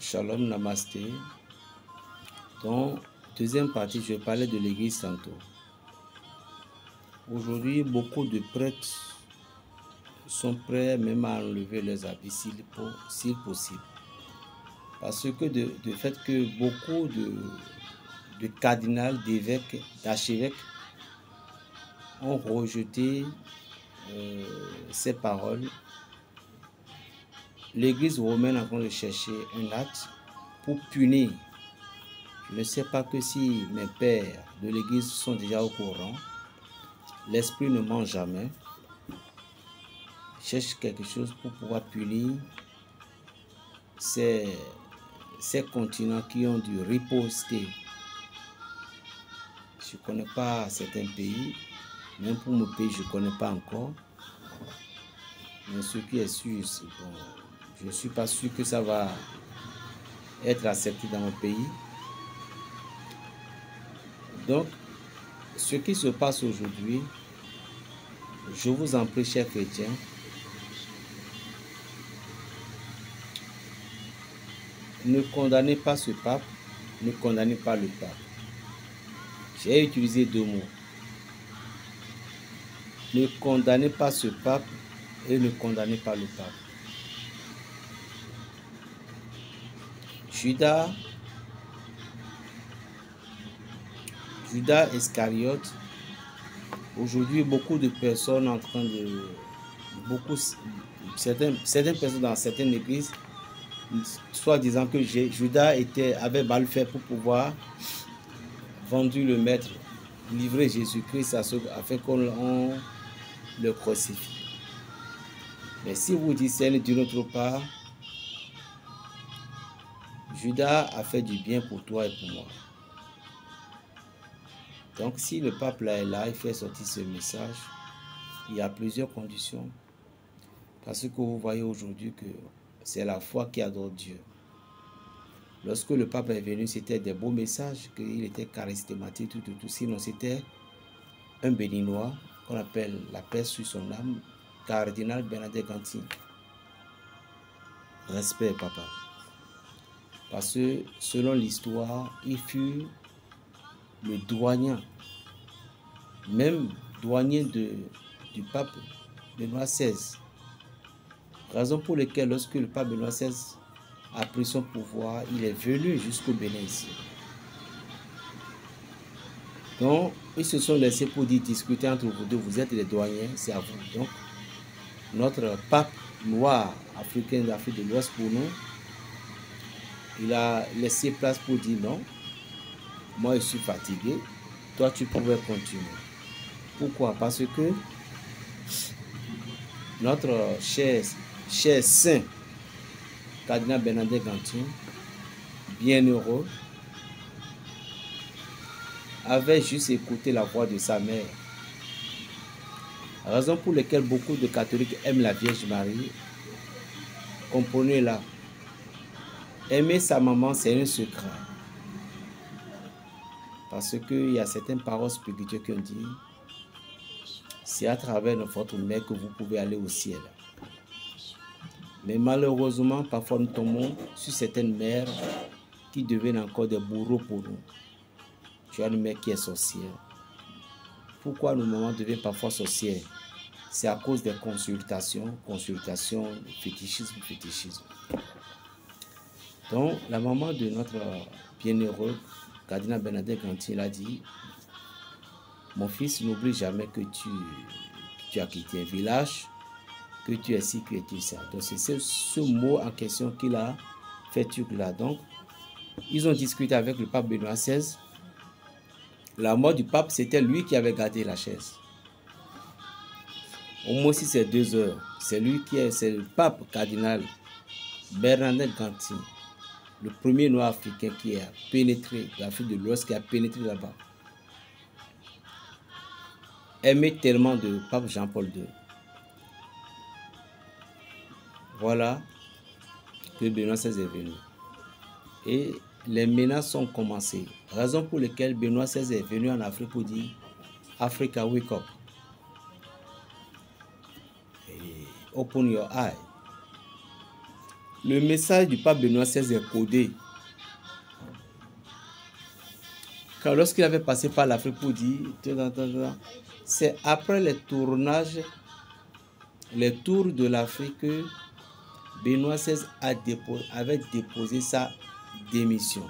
Shalom, Namasté. Dans deuxième partie, je parlais de l'église tantôt. Aujourd'hui, beaucoup de prêtres sont prêts même à enlever leurs habits s'il possible. Parce que de fait que beaucoup de cardinals, d'évêques, d'archevêques ont rejeté ces paroles. L'église romaine est en train de chercher un acte pour punir. Je ne sais pas que si mes pères de l'église sont déjà au courant, l'esprit ne ment jamais. Cherche quelque chose pour pouvoir punir ces continents qui ont dû riposter. Je ne connais pas certains pays, même pour mon pays, je ne connais pas encore. Mais ce qui est sûr, c'est bon, je ne suis pas sûr que ça va être accepté dans mon pays. Donc, ce qui se passe aujourd'hui, je vous en prie, chers chrétiens, ne condamnez pas ce pape, ne condamnez pas le pape. J'ai utilisé deux mots. Ne condamnez pas ce pape et ne condamnez pas le pape. Judas Iscariote, aujourd'hui beaucoup de personnes en train de... certaines personnes dans certaines églises, soit disant que Judas avait mal fait pour pouvoir vendre le maître, livrer Jésus-Christ afin qu'on le crucifie. Mais si vous discernez d'une autre part, Judas a fait du bien pour toi et pour moi. Donc si le pape là est là, il fait sortir ce message, il y a plusieurs conditions. Parce que vous voyez aujourd'hui que c'est la foi qui adore Dieu. Lorsque le pape est venu, c'était des beaux messages, qu'il était charismatique, tout. Sinon, c'était un béninois qu'on appelle la paix sur son âme, cardinal Bernadette Gantin. Respect, papa. Parce que, selon l'histoire, il fut le douanier, même douanier du pape Benoît XVI. Raison pour laquelle, lorsque le pape Benoît XVI a pris son pouvoir, il est venu jusqu'au Bénin ici. Donc, ils se sont laissés pour discuter entre vous deux. Vous êtes les douaniers, c'est à vous. Donc, notre pape noir africain d'Afrique de l'Ouest pour nous, il a laissé place pour dire non. Moi, je suis fatigué. Toi, tu pouvais continuer. Pourquoi? Parce que notre cher saint, cardinal Bernadette Gantin, bienheureux, avait juste écouté la voix de sa mère. Raison pour laquelle beaucoup de catholiques aiment la Vierge Marie. Comprenez-la. Aimer sa maman, c'est un secret. Parce qu'il y a certaines paroles spirituelles qui ont dit, c'est à travers votre mère que vous pouvez aller au ciel. Mais malheureusement, parfois nous tombons sur certaines mères qui deviennent encore des bourreaux pour nous. Tu as une mère qui est sorcière. Pourquoi nos mamans deviennent parfois sorcières? C'est à cause des consultations, fétichisme. Donc, la maman de notre bienheureux cardinal Bernadette Gantin a dit, mon fils, n'oublie jamais que tu as quitté un village, que tu es ci, que tu es ça. Donc, c'est ce mot en question qu'il a fait là. Donc, ils ont discuté avec le pape Benoît XVI. La mort du pape, c'était lui qui avait gardé la chaise. Au moins, si c'est 2 heures, c'est le pape cardinal Bernadette Gantin, le premier noir africain qui a pénétré l'Afrique de l'Ouest, qui a pénétré là-bas. Aimé tellement de pape Jean-Paul II. Voilà que Benoît XVI est venu. Et les menaces ont commencé. Raison pour laquelle Benoît XVI est venu en Afrique pour dire Africa, wake up. Et open your eye. le message du pape Benoît XVI est codé. Car lorsqu'il avait passé par l'Afrique pour dire, c'est après les tournages, les tours de l'Afrique que Benoît XVI avait déposé sa démission.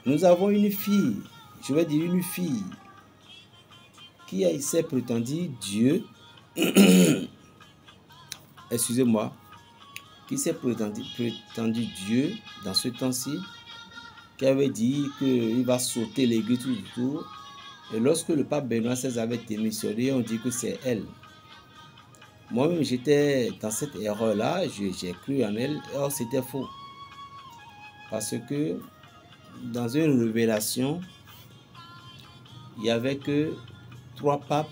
Nous avons une fille, je vais dire une fille, qui s'est prétendu Dieu, excusez-moi, qui s'est prétendu Dieu dans ce temps-ci, qui avait dit qu'il va sauter l'église tout du tout. Et lorsque le pape Benoît XVI avait démissionné, on dit que c'est elle. Moi-même, j'étais dans cette erreur-là, j'ai cru en elle, or c'était faux. Parce que dans une révélation, il n'y avait que 3 papes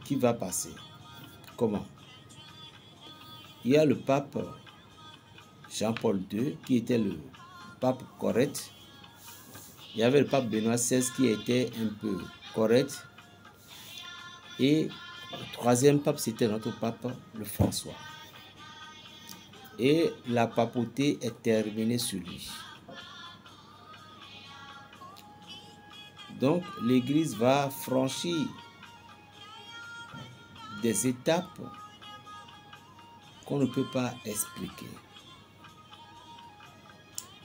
qui va passer. Comment? Il y a le pape Jean-Paul II qui était le pape correct. Il y avait le pape Benoît XVI qui était un peu correct. Et le 3e pape, c'était notre pape, le François. Et la papauté est terminée sur lui. Donc, l'Église va franchir des étapes qu'on ne peut pas expliquer.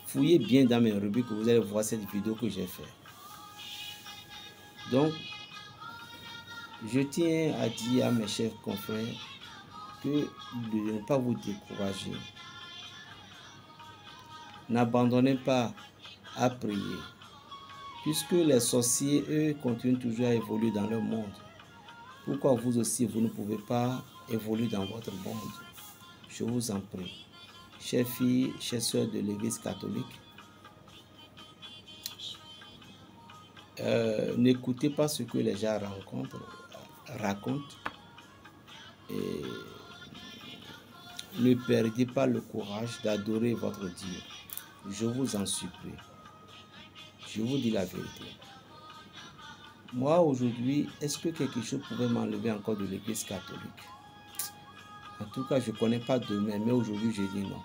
Fouillez bien dans mes rubriques, vous allez voir cette vidéo que j'ai faite. Donc, je tiens à dire à mes chers confrères que de ne pas vous décourager. N'abandonnez pas à prier. Puisque les sorciers, eux, continuent toujours à évoluer dans leur monde. Pourquoi vous aussi, vous ne pouvez pas évoluer dans votre monde? Je vous en prie. Chers filles, chers sœurs de l'Église catholique, n'écoutez pas ce que les gens racontent et ne perdez pas le courage d'adorer votre Dieu. Je vous en supplie. Je vous dis la vérité. Moi, aujourd'hui, est-ce que quelque chose pouvait m'enlever encore de l'Église catholique? En tout cas, je ne connais pas demain, mais aujourd'hui, je dis non.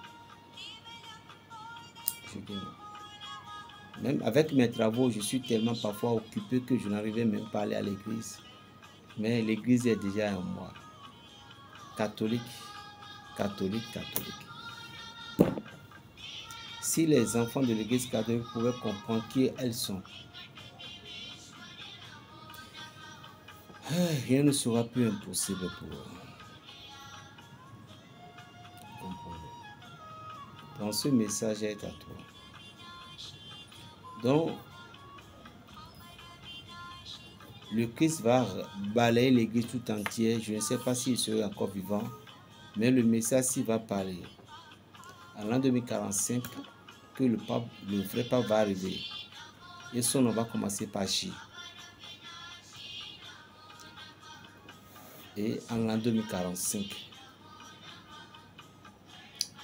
Je dis non. Même avec mes travaux, je suis tellement parfois occupé que je n'arrivais même pas à aller à l'église. Mais l'église est déjà en moi. Catholique, catholique, catholique. Si les enfants de l'église catholique pouvaient comprendre qui elles sont, rien ne sera plus impossible pour eux. Donc ce message est à toi. Donc, le Christ va balayer l'église tout entière. Je ne sais pas s'il serait encore vivant, mais le message s'il va parler. En l'an 2045, que le vrai pape va arriver. Et son nom va commencer par J. Et en l'an 2045,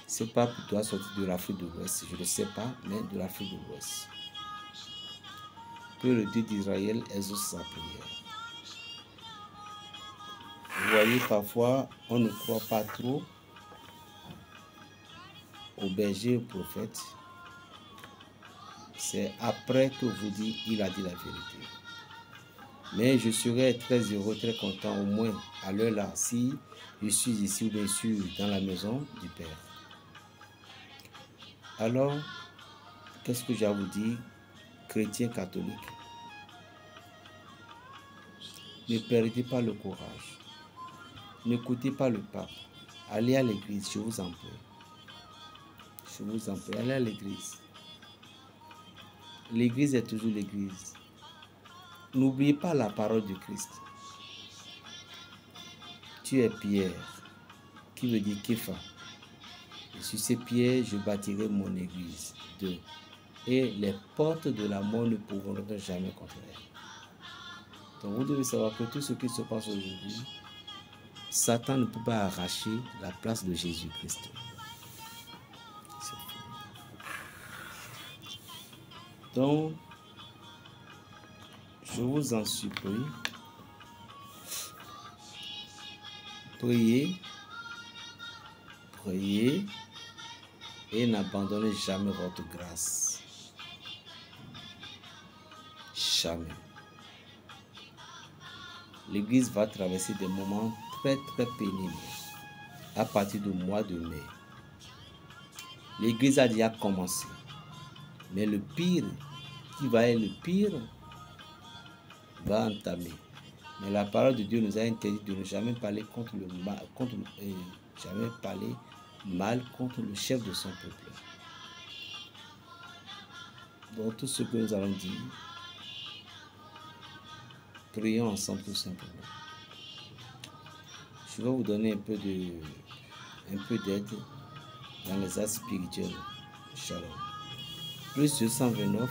ce pape doit sortir de l'Afrique de l'Ouest. Je ne sais pas, mais de l'Afrique de l'Ouest. Que le Dieu d'Israël exauce sa prière. Vous voyez, parfois, on ne croit pas trop au berger, au prophète. C'est après que vous dites, il a dit la vérité. Mais je serais très heureux, très content, au moins à l'heure là, si je suis ici ou bien sûr dans la maison du Père. Alors, qu'est-ce que j'ai à vous dire, chrétiens catholiques? Ne perdez pas le courage. N'écoutez pas le pape. Allez à l'église, je vous en prie. Je vous en prie, allez à l'église. L'église est toujours l'église. N'oubliez pas la parole du Christ. Tu es Pierre, qui veut dire Képha. Et sur ces pierres, je bâtirai mon église. 2. Et les portes de la mort ne pourront jamais contre elle. Donc vous devez savoir que tout ce qui se passe aujourd'hui, Satan ne peut pas arracher la place de Jésus-Christ. Donc, je vous en supplie, priez Priez et n'abandonnez jamais votre grâce. Jamais. L'Église va traverser des moments très pénibles à partir du mois de mai. L'Église a déjà commencé. Mais le pire, qui va être le pire, va entamer. Mais la parole de Dieu nous a interdit de ne jamais parler contre le mal, jamais parler mal contre le chef de son peuple. Donc tout ce que nous allons dire, prions ensemble tout simplement. Je vais vous donner un peu d'aide dans les actes spirituels. Shalom. Plus 229,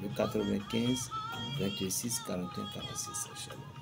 le 95, 26, 41, 46. Shalom.